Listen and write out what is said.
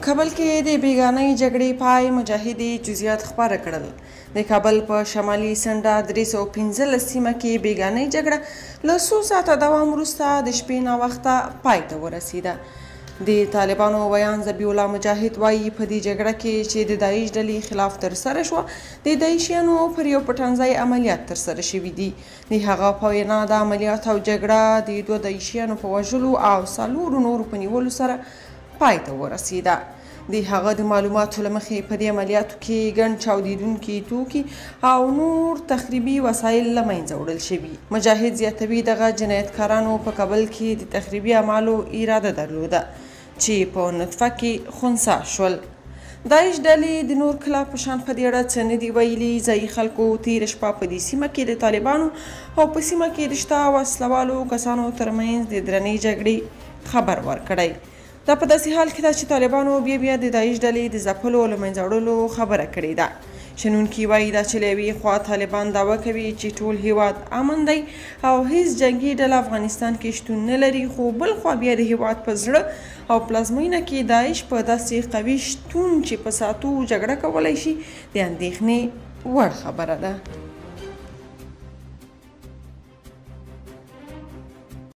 کابل کې د بیګانۍ جګړې پای مجاهدي جزئیات خپاره کړل. د کابل په شمالي سنډه 315 سیمه کې بیګانۍ جګړه له څو ساعته دوام وروسته د شپې ناوخته پای ته ورسېده. د طالبانو ویان ذبیح الله مجاهد وایي په دې جګړه کې چې د داعش ډلې خلاف ترسره شوه د داعشیانو پر یو پټنځای عملیات ترسره شوي دي. د هغه په وینا د عملیات او جګړه د 2 داعشیانو په وژلو او 4 نورو په نیولو سره پای ته ورسېده. د هغه د معلوماتو له مخې په دې عملیاتو کې ګڼ چاودېدونکي توکي او نور تخریبي وسایل له منځه وړل شوي. مجاهد زیاتوي دغه جنایتکارانو په کابل کې د تخریبي اعمالو اراده درلوده چې په نطفه کې خنثی شول. داعش ډلې د نور کلا په شان په دې اړه څه نه دي ویلي. ځایي خلکو تېره شپه په دې سیمه کې د طالبانو او په سیمه کې د شته وسلوالو کسانو ترمنځ د درنې جګړې خبر ورکړی. دا په داسې حال کې ده چې طالبانو بیا د داعش ډلې د ځپلو او له منځه وړلو خبره کړې ده. شنونکي وایي دا چې له یوې خوا طالبان دعوه کوي چې ټول هیواد امن دی او هیڅ جنګي ډله افغانستان کې شتون نه لري، خو بل خوا بیا د هیواد په زړه او پلازمینه کې داعش په داسې قوي شتون چې په ساعتو جګړه کولی شي د اندېښنې وړ خبره ده.